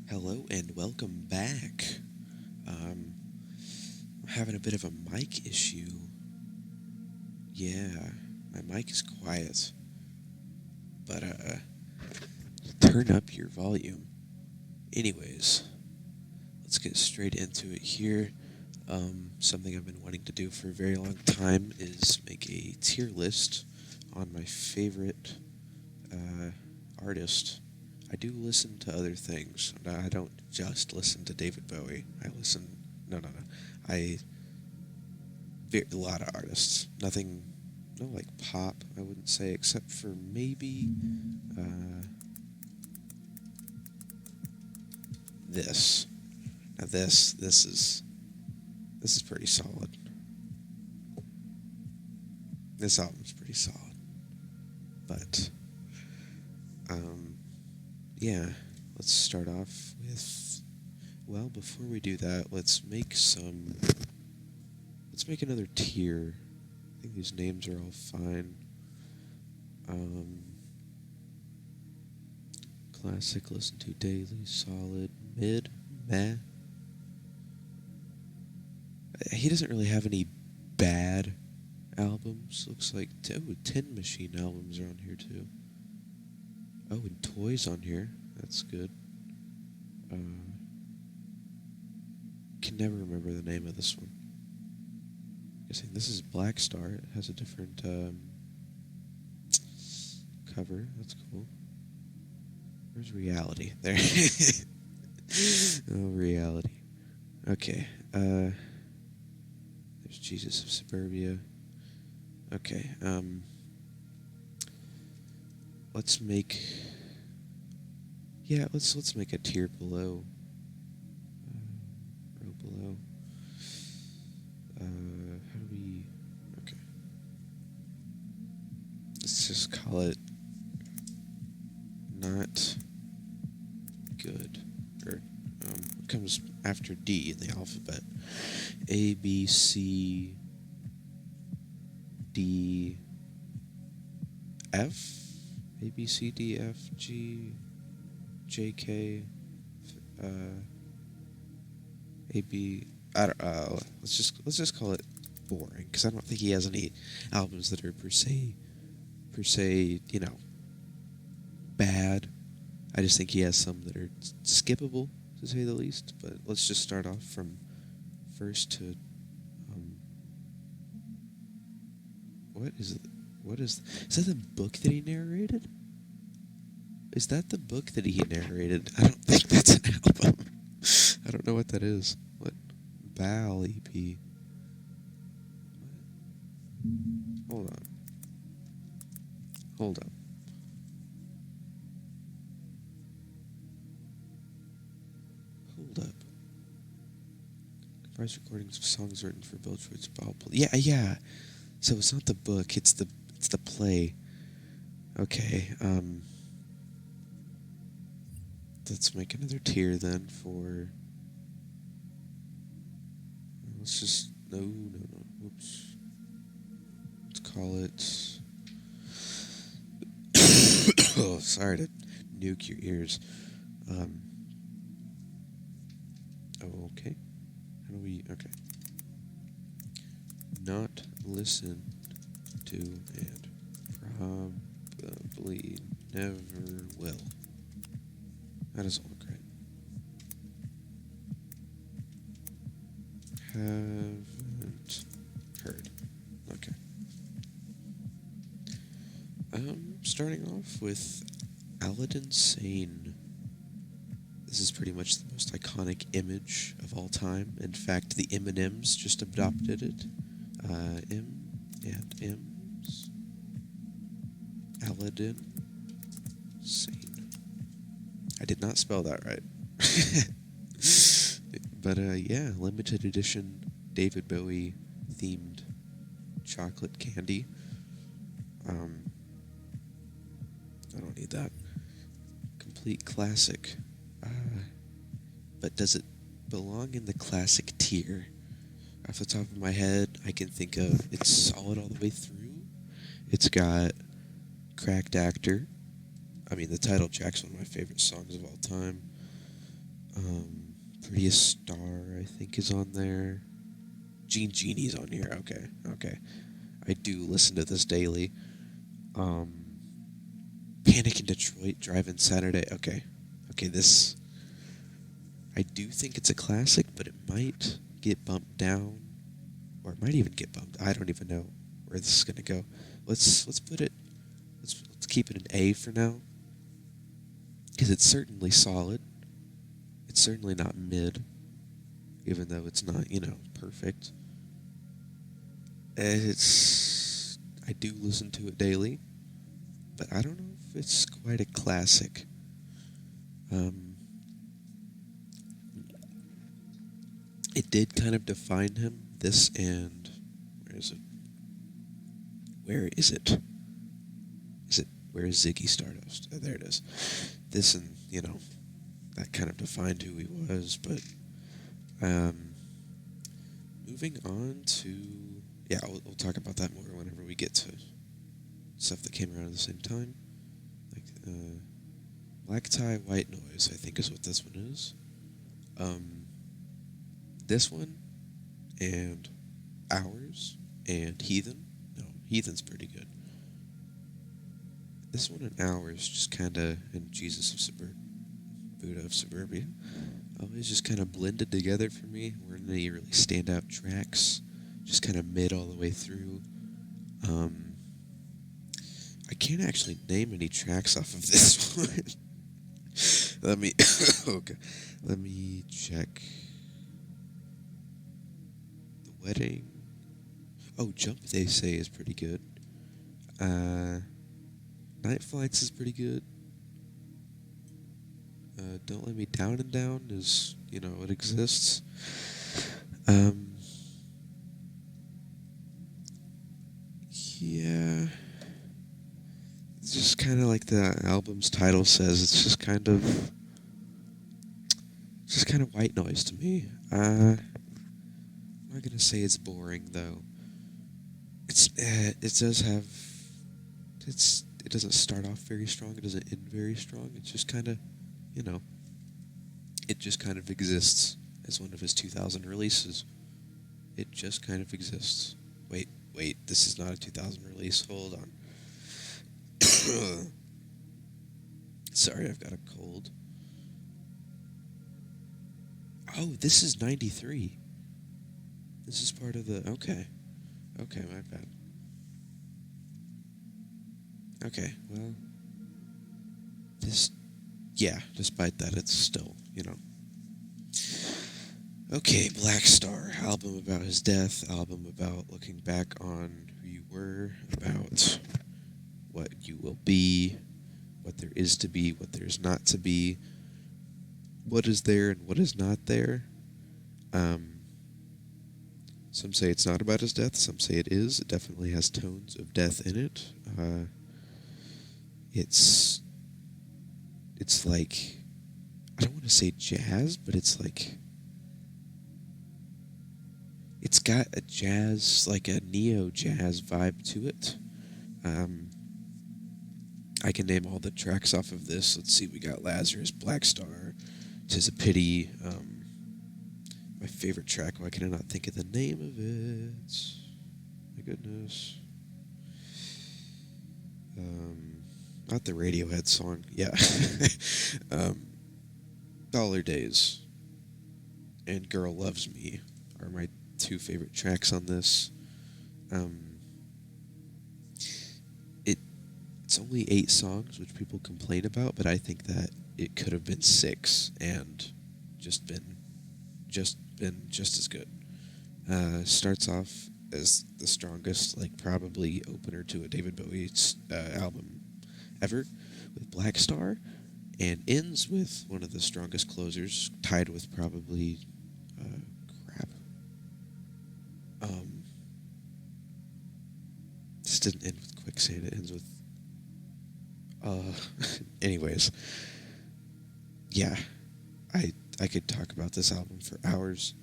Hello and welcome back. I'm having a bit of a mic issue. Yeah, my mic is quiet, but turn up your volume. Anyways, let's get straight into it here. Something I've been wanting to do for a very long time is make a tier list on my favorite artist. I do listen to other things. I don't just listen to David Bowie. No. A lot of artists. Nothing, no like pop, I wouldn't say, except for maybe this. Now this is pretty solid. This album's pretty solid. But, yeah, let's start off with, well, before we do that, let's make another tier. I think these names are all fine. Classic, listen to daily, solid, mid, meh. He doesn't really have any bad albums. Looks like, Tin Machine albums are on here too. Oh, and Toys on here. That's good. Can never remember the name of this one. Guessing this is Black Star. It has a different cover. That's cool. Where's Reality? There. Oh, Reality. Okay. There's Jesus of Suburbia. Okay. Let's make. Yeah, let's make a tier below. Row below. How do we? Okay. Let's just call it not good. Or it comes after D in the alphabet. A, B, C, D, F. A, B, C, D, F, G, J, K, A, B. I don't. Let's just call it boring, because I don't think he has any albums that are per se, bad. I just think he has some that are skippable, to say the least. But let's just start off from first to. What is it? Is that the book that he narrated? Is that the book that he narrated? I don't think that's an album. I don't know what that is. What? Bal EP. Hold on. Hold up. Hold up. Comprised recordings of songs written for Bill Schwartz, Bob. Yeah. So it's not the book. It's the play. Okay. Let's make another tier then for. Let's just no. Oops. Let's call it. Oh, sorry to nuke your ears. Okay. How do we? Okay. Not listen to and probably never will. That doesn't look right. Haven't heard. Okay. Starting off with Aladdin Sane. This is pretty much the most iconic image of all time. In fact, the M&Ms just adopted it. M and M's. Aladdin Sane. I did not spell that right. But, yeah, limited edition David Bowie themed chocolate candy. I don't need that. Complete classic. But does it belong in the classic tier? Off the top of my head, I can think of it's solid all the way through. It's got Cracked Actor. I mean, the title track's one of my favorite songs of all time. Prettiest Star, I think, is on there. Genie's on here. Okay. I do listen to this daily. Um, Panic in Detroit, Drive-In Saturday. Okay, this... I do think it's a classic, but it might get bumped down, or it might even get bumped. I don't even know where this is gonna go. Let's put it. Let's keep it an A for now, because it's certainly solid. It's certainly not mid, even though it's not, perfect. I do listen to it daily, but I don't know if it's quite a classic. It did kind of define him. This and where is it? Where is it? Where is Ziggy Stardust? Oh, there it is. This and that kind of defined who he was. But moving on to we'll talk about that more whenever we get to stuff that came around at the same time. Like Black Tie, White Noise, I think is what this one is. This one and Ours and Heathen. No, Heathen's pretty good. This one and Ours just kind of, and Jesus of Buddha of Suburbia, always just kind of blended together for me. Weren't any really standout tracks. Just kind of mid all the way through. I can't actually name any tracks off of this one. Let me check. The Wedding. Oh, Jump They Say is pretty good. Night Flights is pretty good. Don't Let Me Down and Down is, it exists. Yeah. It's just kind of like the album's title says. It's just kind of white noise to me. I'm not gonna say it's boring though. It doesn't start off very strong. It doesn't end very strong. It's just kind of, it just kind of exists as one of his 2000 releases. It just kind of exists. Wait, this is not a 2000 release. Hold on. Sorry, I've got a cold. Oh, this is 93. This is part of the... Okay, my bad. Okay, well... despite that, it's still, Okay, Black Star, album about his death, album about looking back on who you were, about what you will be, what there is to be, what there's not to be, what is there and what is not there. Some say it's not about his death, some say it is. It definitely has tones of death in it. It's like, I don't want to say jazz, but it's like, it's got a jazz, like a neo-jazz vibe to it. I can name all the tracks off of this. Let's see, we got Lazarus, Black Star, 'Tis a Pity, my favorite track, why can I not think of the name of it? My goodness. Not the Radiohead song, yeah. Dollar Days and Girl Loves Me are my two favorite tracks on this. It's only 8 songs, which people complain about, but I think that it could have been 6 and been just as good. Starts off as the strongest, like probably opener to a David Bowie album ever with Black Star, and ends with one of the strongest closers, tied with probably this didn't end with Quicksand, it ends with anyways, yeah, I could talk about this album for hours.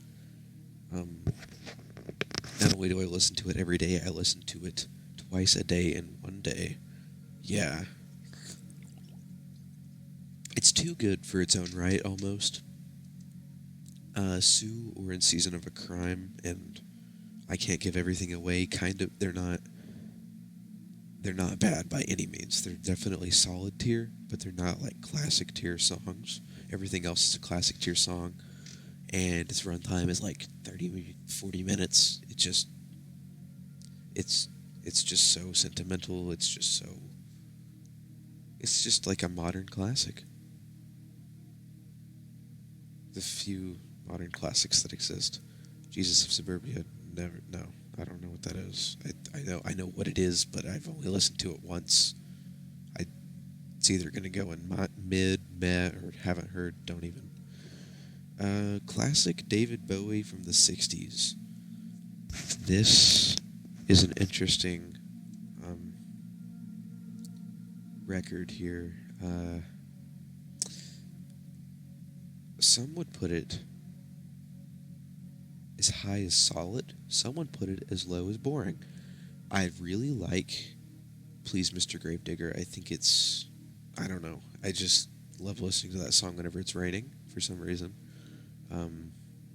Not only do I listen to it every day, I listen to it twice a day in one day. Yeah. It's too good for its own right, almost. Sue or In Season of a Crime, and I Can't Give Everything Away. Kind of, they're not bad by any means. They're definitely solid tier, but they're not like classic tier songs. Everything else is a classic tier song, and its runtime is like 30, 40 minutes. It's it's just so sentimental. It's just like a modern classic. The few modern classics that exist. Jesus of Suburbia, never. No, I don't know what that is. I know what it is, but I've only listened to it once. It's either gonna go in mid, meh, or haven't heard. Don't even. Classic David Bowie from the '60s. This is an interesting record here. Some would put it as high as solid. Someone put it as low as boring. I really like Please Mr. Gravedigger. I think it's... I don't know. I just love listening to that song whenever it's raining, for some reason.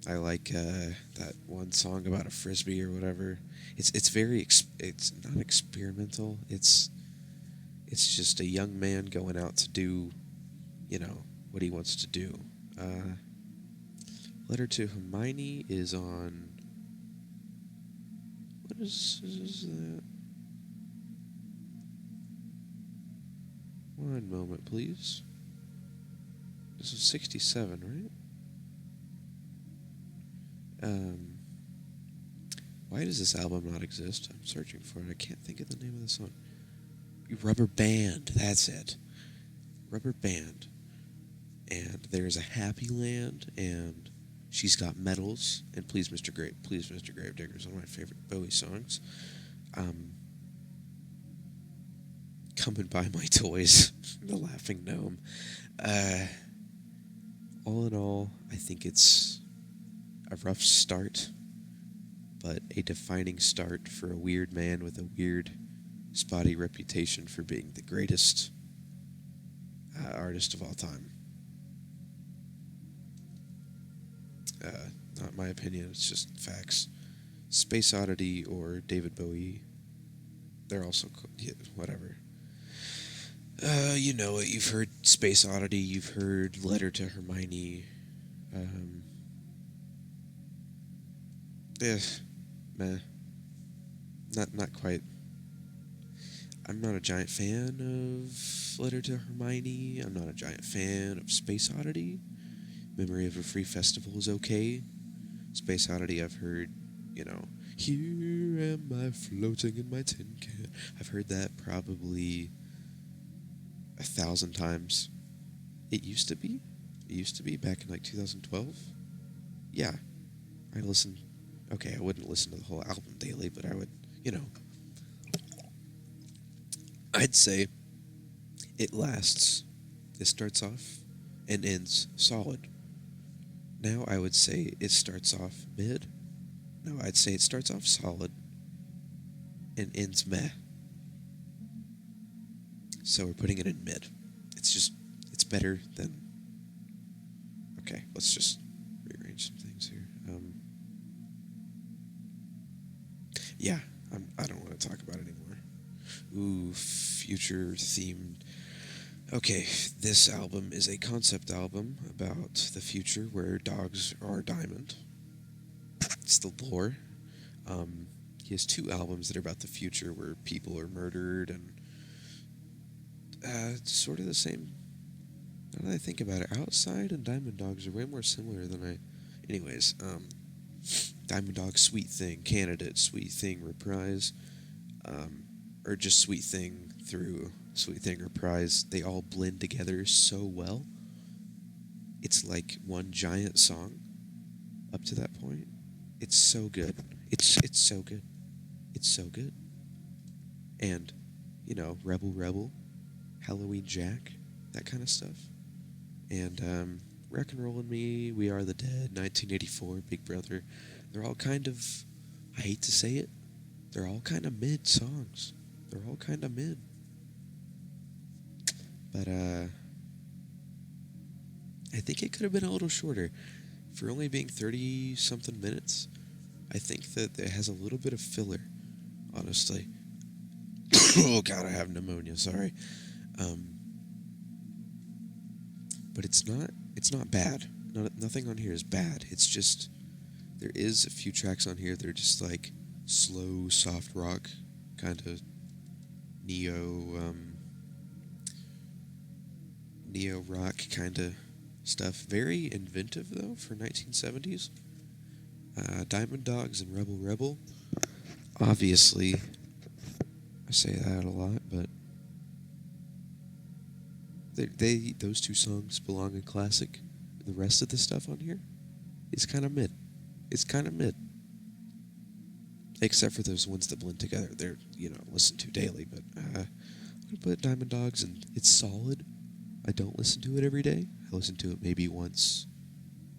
I like that one song about a frisbee or whatever. It's very... it's not experimental. It's just a young man going out to do, what he wants to do. Letter to Hermione is on... What is that? One moment, please. This is 67, right? Why does this album not exist? I'm searching for it. I can't think of the name of the song. Rubber Band, that's it. Rubber Band. And there's a Happy Land, and She's Got Medals, and Please Mr. Gravedigger is one of my favorite Bowie songs. Come and Buy My Toys, The Laughing Gnome. All in all, I think it's a rough start, but a defining start for a weird man with a weird, spotty reputation for being the greatest artist of all time. Not my opinion, it's just facts. Space Oddity or David Bowie, they're also whatever. You know it. You've heard Space Oddity. You've heard Letter to Hermione. Meh. Not quite. I'm not a giant fan of Letter to Hermione. I'm not a giant fan of Space Oddity. Memory of a Free Festival is okay. Space Oddity, I've heard, here am I floating in my tin can. I've heard that probably 1,000 times. It used to be back in like 2012. Yeah, I listened. Okay, I wouldn't listen to the whole album daily, but I would, I'd say it lasts. It starts off and ends solid. Now I would say it starts off mid. No, I'd say it starts off solid and ends meh. So we're putting it in mid. It's better than... Okay, let's just rearrange some things here. I don't want to talk about it anymore. Ooh, future themed. Okay, this album is a concept album about the future where dogs are diamond. It's the lore. He has 2 albums that are about the future where people are murdered and it's sort of the same. Now that I think about it, Outside and Diamond Dogs are way more similar than I... Anyways, Diamond Dog, Sweet Thing, Candidate, Sweet Thing, Reprise, or just Sweet Thing through Sweet Thing, Reprise. They all blend together so well. It's like one giant song up to that point. It's so good. It's so good. It's so good. And, Rebel Rebel, Halloween Jack, that kind of stuff. And Rock and Roll and Me, We Are the Dead, 1984, Big Brother. They're all kind of, I hate to say it, they're all kind of mid songs. They're all kind of mid. But I think it could have been a little shorter. for only being 30-something minutes, I think that it has a little bit of filler, honestly. Oh god, I have pneumonia, sorry. But it's not bad. Nothing on here is bad. It's just, there is a few tracks on here that are just like slow, soft rock, kind of neo rock kind of stuff. Very inventive though for 1970s. Diamond Dogs and Rebel Rebel. Obviously, I say that a lot, but those two songs belong in classic. The rest of the stuff on here is kind of mid. It's kind of mid. Except for those ones that blend together. They're, listened to daily, but I'm going to put Diamond Dogs, and it's solid. I don't listen to it every day. I listen to it maybe once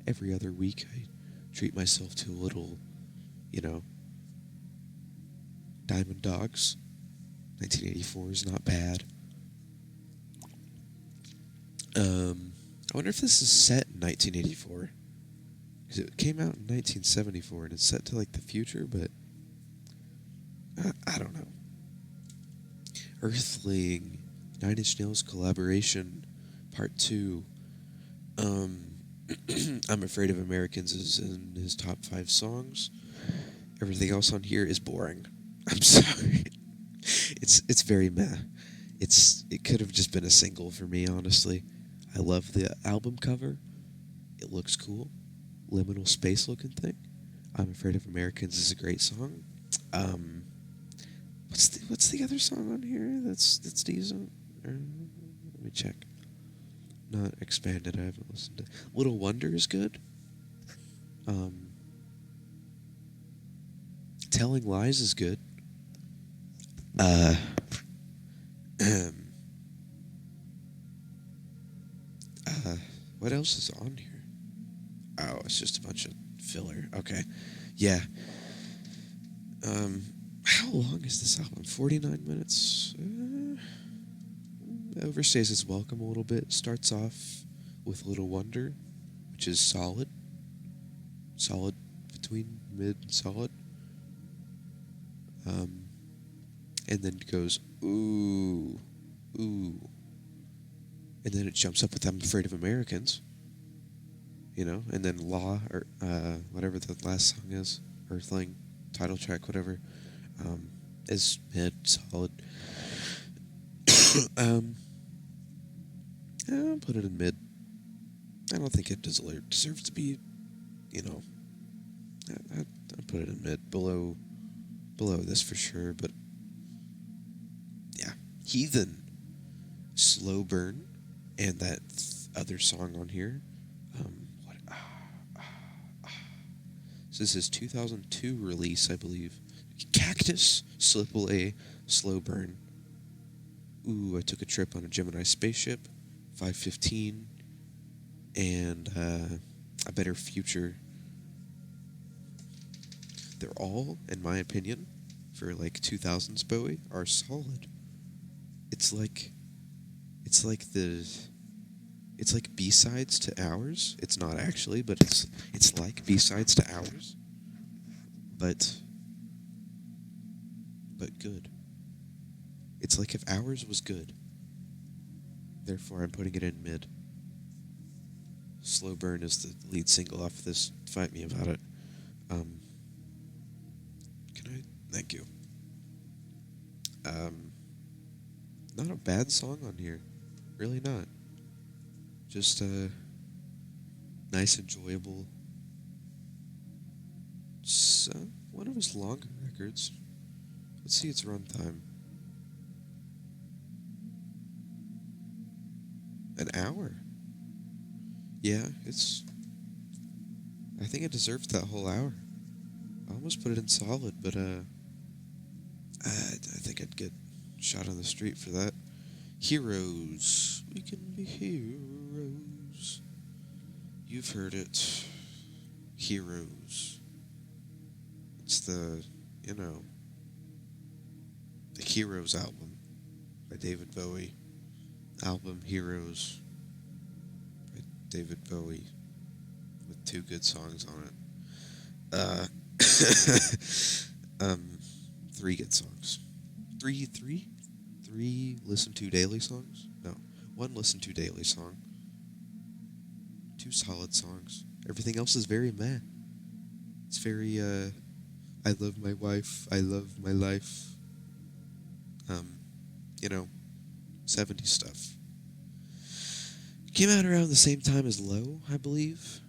every other week. I treat myself to a little, Diamond Dogs. 1984 is not bad. I wonder if this is set in 1984. Because it came out in 1974 and it's set to like the future, but I don't know. Earthling, Nine Inch Nails collaboration, part 2. I'm Afraid of Americans is in his top 5 songs. Everything else on here is boring. I'm sorry. It's very meh. It could have just been a single for me, honestly. I love the album cover. It looks cool. Liminal space looking thing. I'm Afraid of Americans is a great song. What's the other song on here that's decent? Let me check. Not Expanded, I haven't listened to. Little Wonder is good. Telling Lies is good. What else is on here? Oh, it's just a bunch of filler. Okay. Yeah. How long is this album? 49 minutes? Overstays its welcome a little bit. Starts off with Little Wonder, which is solid. Solid between mid and solid. And then goes, ooh, ooh. And then it jumps up with I'm Afraid of Americans. And then Law, or whatever the last song is, Earthling, title track, whatever, is mid, solid. I'll put it in mid. I don't think it deserves to be, I'll put it in mid, below this for sure, but yeah. Heathen, Slow Burn, and that other song on here. This is his 2002 release, I believe. Cactus, Slipple-A, Slow Burn. Ooh, I took a trip on a Gemini spaceship, 515, and A Better Future. They're all, in my opinion, for like 2000s Bowie, are solid. It's like B-sides to Ours. It's not actually, but it's like B-sides to Ours. But good. It's like if Ours was good. Therefore, I'm putting it in mid. Slow Burn is the lead single off this. Fight Me About It. Thank you. Not a bad song on here. Really not. Just nice, enjoyable. It's one of his longer records. Let's see its runtime. An hour. Yeah, I think it deserves that whole hour. I almost put it in solid, but I think I'd get shot on the street for that. Heroes. We can be heroes. You've heard it. Heroes. It's the Heroes album by David Bowie. Album Heroes by David Bowie with 2 good songs on it. 3 good songs. Three listen to daily songs? No. 1 listen to daily song. 2 solid songs. Everything else is very meh. It's very, I love my wife, I love my life. 70s stuff. Came out around the same time as Low, I believe.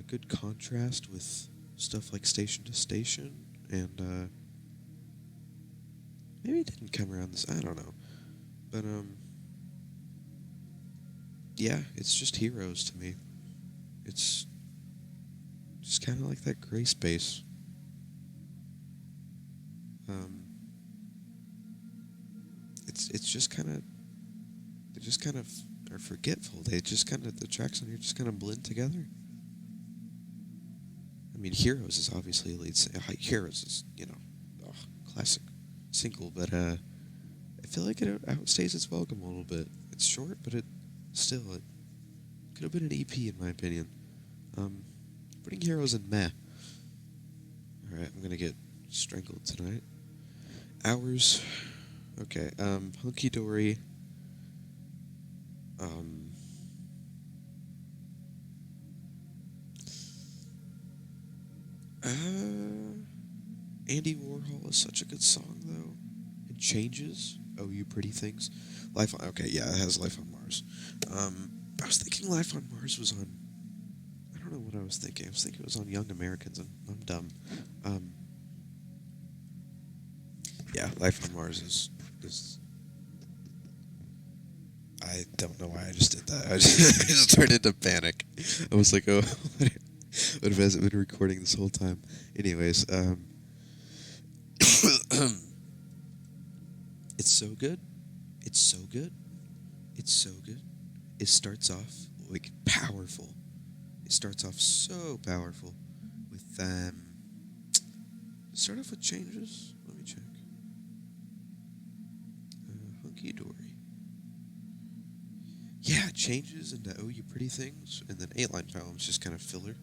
Good contrast with stuff like Station to Station, and maybe it didn't come around this. I don't know, but yeah, it's just Heroes to me. It's just kind of like that gray space. It's just kind of, they just kind of are forgetful. They just kind of, the tracks on here just kind of blend together. I mean, Heroes is obviously a lead. Heroes is, classic single, but I feel like it outstays its welcome a little bit. It's short, but it could have been an EP in my opinion. Putting Heroes in meh. All right, I'm gonna get strangled tonight. Hours. Okay. Hunky Dory. Andy Warhol is such a good song, though. It Changes. Oh, You Pretty Things. Life on... Okay, yeah, it has Life on Mars. I was thinking Life on Mars was on... I don't know what I was thinking. I was thinking it was on Young Americans. I'm dumb. Yeah, Life on Mars is... I don't know why I just did that. I just turned into panic. I was like, oh... What has it been recording this whole time? Anyways, it's so good. It's so good. It's so good. It starts off like powerful. It starts off so powerful with start off with Changes. Let me check. Hunky Dory. Yeah, Changes into Oh You Pretty Things, and then 8-line poems just kind of filler.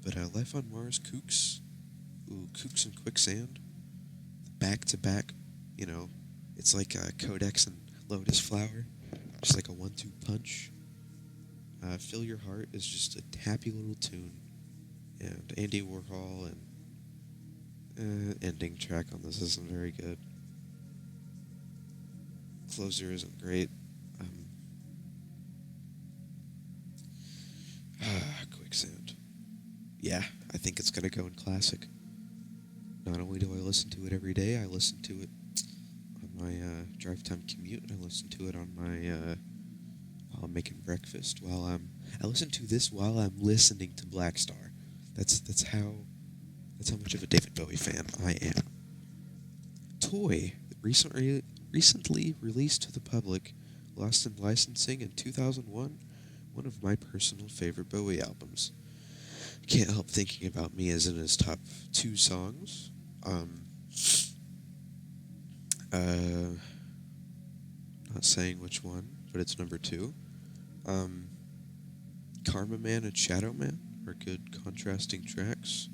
But Life on Mars, Kooks. Ooh, Kooks and Quicksand. Back to back, it's like Codex and Lotus Flower. Just like a 1-2 punch. Fill Your Heart is just a happy little tune. And Andy Warhol and ending track on this isn't very good. Closer isn't great. Quicksand. Yeah, I think it's going to go in classic. Not only do I listen to it every day, I listen to it on my drive time commute. I listen to it on my while I'm making breakfast. I listen to this while I'm listening to Black Star. That's how much of a David Bowie fan I am. Toy, recently released to the public, lost in licensing in 2001. One of my personal favorite Bowie albums. Can't help thinking about me as in his top 2 songs. Not saying which one, but it's number 2. Karma Man and Shadow Man are good contrasting tracks.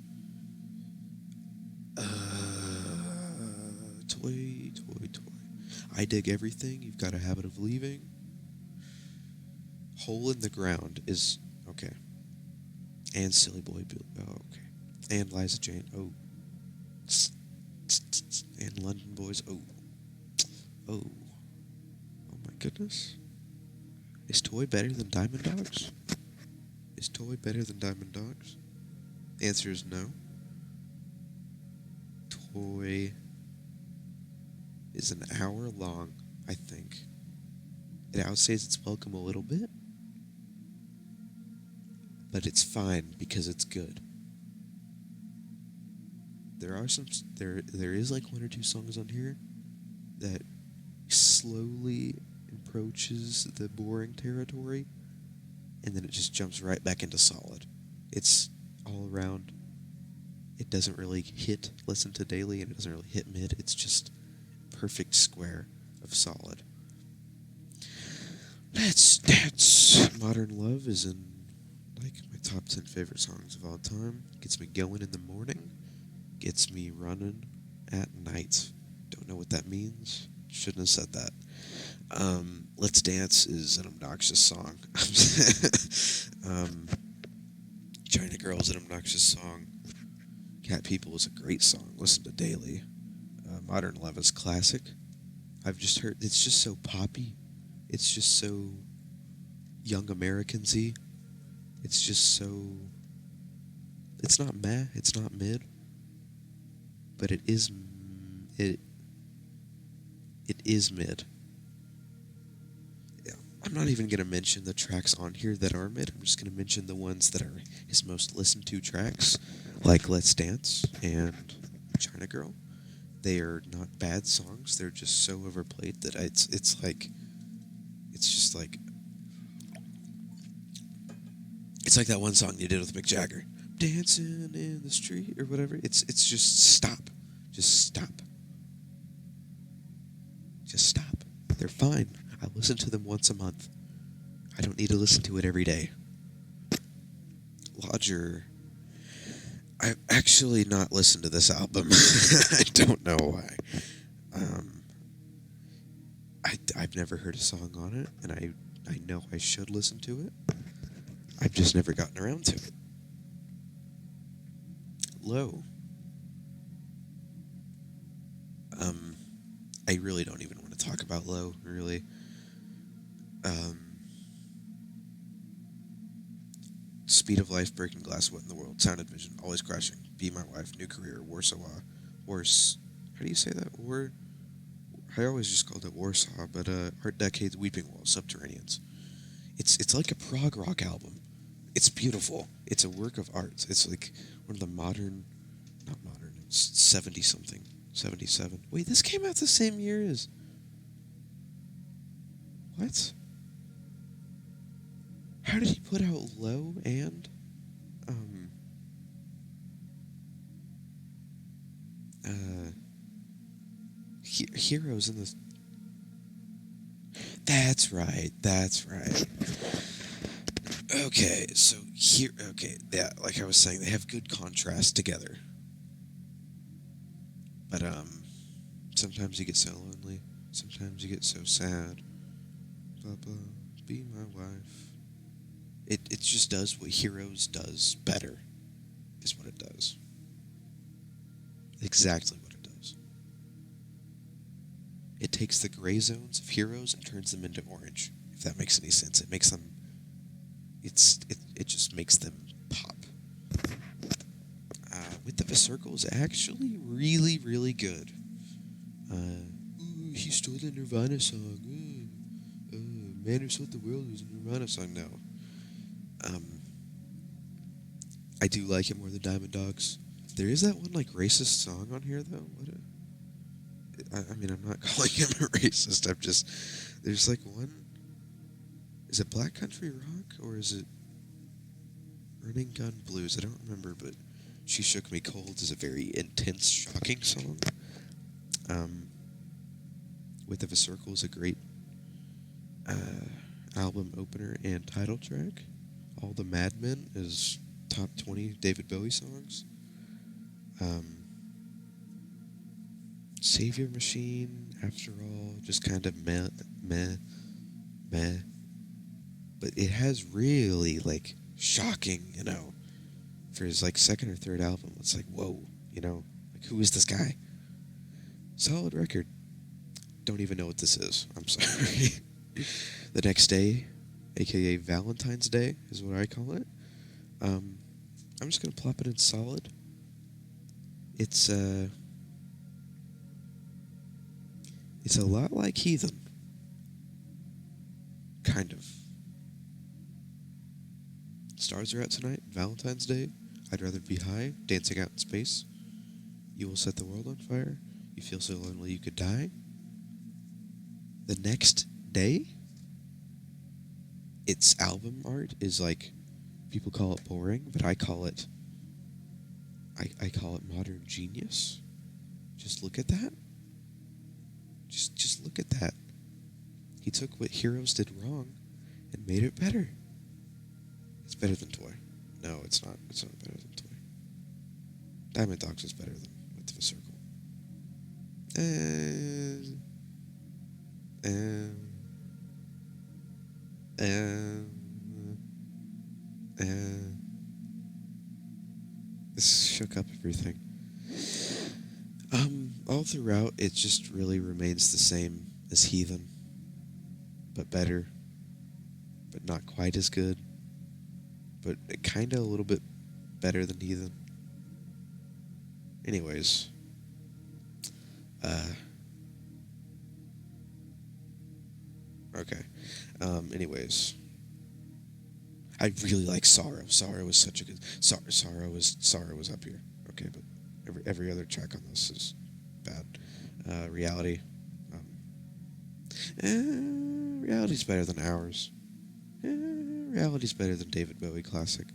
Toy. I Dig Everything, You've Got a Habit of Leaving. Hole in the Ground is okay. And Silly Boy Bill. Oh, okay. And Liza Jane. Oh. And London Boys. Oh. Oh. Oh my goodness. Is Toy better than Diamond Dogs? Is Toy better than Diamond Dogs? The answer is no. Toy is an hour long, I think. It outstays its welcome a little bit. But it's fine because it's good. There is like 1 or 2 songs on here that slowly approaches the boring territory, and then it just jumps right back into solid. It's all around. It doesn't really hit listen to daily, and it doesn't really hit mid. It's just perfect square of solid. That's Modern Love is in like my top 10 favorite songs of all time. Gets me going in the morning. Gets me running at night. Don't know what that means. Shouldn't have said that. Let's Dance is an obnoxious song. China Girl is an obnoxious song. Cat People is a great song. Listen to daily. Modern Love is classic. I've just heard, it's just so poppy. It's just so young American-y. It's just so, it's not meh, it's not mid, but it is mid. Yeah, I'm not even going to mention the tracks on here that are mid. I'm just going to mention the ones that are his most listened to tracks, like Let's Dance and China Girl. They are not bad songs. They're just so overplayed that it's just like it's like that one song you did with Mick Jagger, "Dancing in the Street" or whatever. It's just stop, just stop, just stop. They're fine. I listen to them once a month. I don't need to listen to it every day. Lodger. I've actually not listened to this album. I don't know why. I've never heard a song on it, and I know I should listen to it. I've just never gotten around to it. Low. I really don't even want to talk about Low, really. Speed of Life, Breaking Glass, What in the World, Sound and Vision, Always Crashing, Be My Wife, New Career, Warsaw, Wars. How do you say that? I always just called it Warsaw, but Art Decades, Weeping Walls, Subterraneans. It's like a prog rock album. It's beautiful. It's a work of art. It's like one of the not modern, it's 70-something, 77. Wait, this came out the same year as... What? How did he put out Low and... Heroes in the... That's right. Okay, so here... Okay, yeah, like I was saying, they have good contrast together. But, sometimes you get so lonely. Sometimes you get so sad. Papa, be my wife. It just does what Heroes does better, is what it does. Exactly what it does. It takes the gray zones of Heroes and turns them into orange, if that makes any sense. It makes them... It just makes them pop. Width of a Circle is actually really, really good. He stole the Nirvana song. Man Who Sold the World was a Nirvana song now. I do like it more than Diamond Dogs. There is that one, like, racist song on here, though. I mean, I'm not calling him a racist. I'm just... There's, like, one... Is it Black Country Rock, or is it Running Gun Blues? I don't remember, but She Shook Me Cold is a very intense, shocking song. Width of a Circle is a great album opener and title track. All the Madmen is top 20 David Bowie songs. Savior Machine, After All, just kind of meh. But it has really, like, shocking, for his, like, second or third album. It's like, whoa, like, who is this guy? Solid record. Don't even know what this is. I'm sorry. The Next Day, a.k.a. Valentine's Day, is what I call it. I'm just going to plop it in solid. It's a lot like Heathen. Kind of. Stars are out tonight, Valentine's Day. I'd rather be high, dancing out in space. You will set the world on fire. You feel so lonely you could die. The Next Day, its album art is like, people call it boring, but I call it modern genius. Just look at that. Just look at that. He took what Heroes did wrong and made it better. It's better than Toy. No, it's not. It's not better than Toy. Diamond Dogs is better than Width of a Circle. This shook up everything. All throughout, it just really remains the same as Heathen, but better, but not quite as good, but kind of a little bit better than Heathen. Anyways, okay. Anyways, I really like Sorrow. Sorrow was such a good. Sorrow was up here. Okay, but every other track on this is bad. Reality. Reality's better than Ours. Reality's better than David Bowie Classic.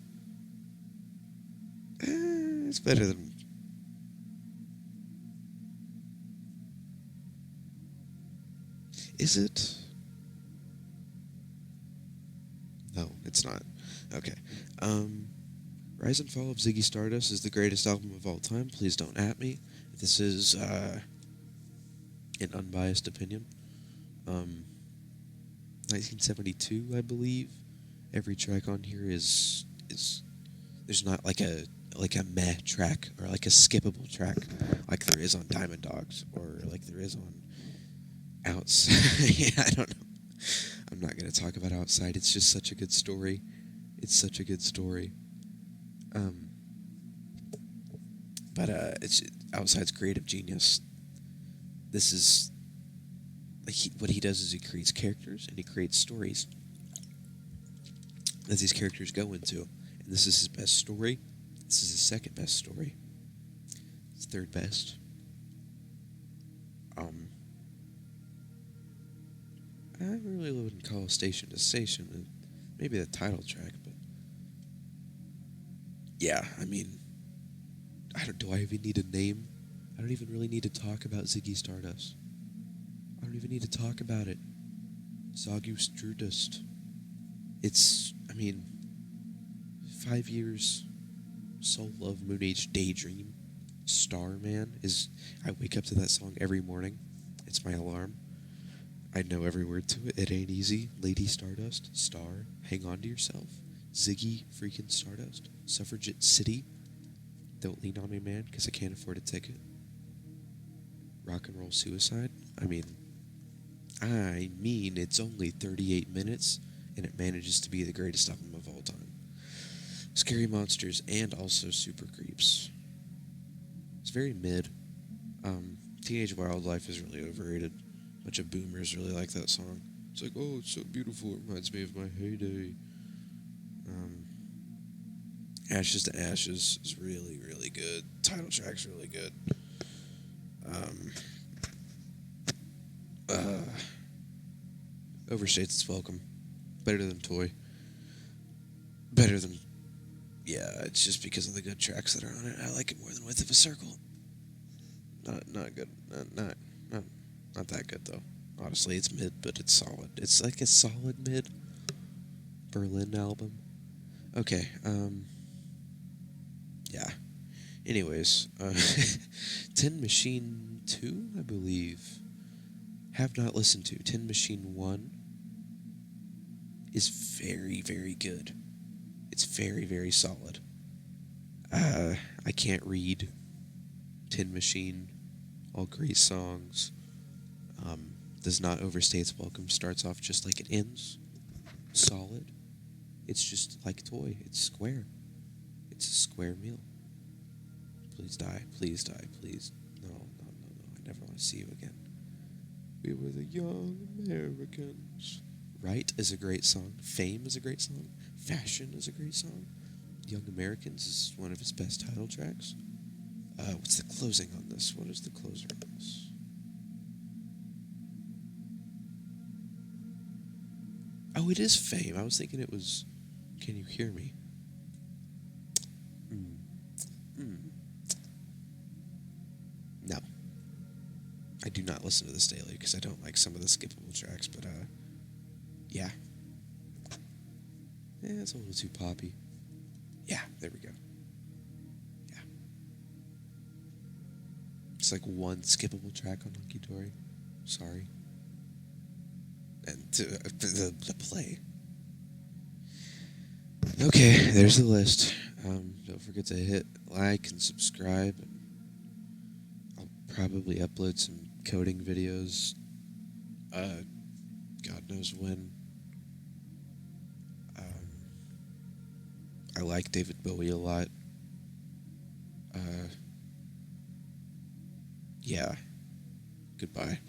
It's better than. Is it? No, it's not. Okay. Rise and Fall of Ziggy Stardust is the greatest album of all time. Please don't at me. This is an unbiased opinion. 1972, I believe. Every track on here is there's not like a meh track or like a skippable track like there is on Diamond Dogs or like there is on Outside. I don't know. I'm not going to talk about Outside. It's just such a good story. It's such a good story. But it's Outside's creative genius. This is what he does is he creates characters and he creates stories that these characters go into. And this is his best story. This is his second best story. It's third best. I really wouldn't call Station to Station. Maybe the title track, but yeah, I mean, do I even need a name? I don't even really need to talk about Ziggy Stardust. I don't even need to talk about it. Stardust. It's, 5 years, Soul Love, Moon Age, Daydream, Starman is, I wake up to that song every morning. It's my alarm. I know every word to it. It Ain't Easy, Lady Stardust, Star, Hang On to Yourself, Ziggy freaking Stardust, Suffragette City, Don't Lean on Me Man, because I can't afford a ticket, Rock and Roll Suicide. I mean, it's only 38 minutes, and it manages to be the greatest album of all time. Scary Monsters, and also Super Creeps. It's very mid. Teenage Wildlife is really overrated. A bunch of boomers really like that song. It's like, oh, it's so beautiful. It reminds me of my heyday. Ashes to Ashes is really, really good. Title track's really good. Overstates its welcome. Better than Toy. Better than... Yeah, it's just because of the good tracks that are on it. I like it more than Width of a Circle. Not good. Not that good, though. Honestly, it's mid, but it's solid. It's like a solid mid Berlin album. Okay, yeah. Anyways, Tin Machine 2, I believe. Have not listened to. Tin Machine 1 is very, very good. It's very, very solid. I can't read Tin Machine. All great songs. Does not overstay its welcome. Starts off just like it ends. Solid. It's just like Toy. It's square. It's a square meal. Please die. Please die. Please. No. I never want to see you again. We were the young Americans. Right is a great song. Fame is a great song. Fashion is a great song. Young Americans is one of his best title tracks. What's the closing on this? What is the closer on this? Oh, it is Fame. I was thinking it was Can You Hear Me? No. I do not listen to this daily because I don't like some of the skippable tracks, but yeah. It's a little too poppy. Yeah, there we go. Yeah. It's like one skippable track on Hunky Dory. Sorry. And the play. Okay, there's the list. Don't forget to hit like and subscribe. I'll probably upload some coding videos. God knows when. I like David Bowie a lot. Yeah. Goodbye.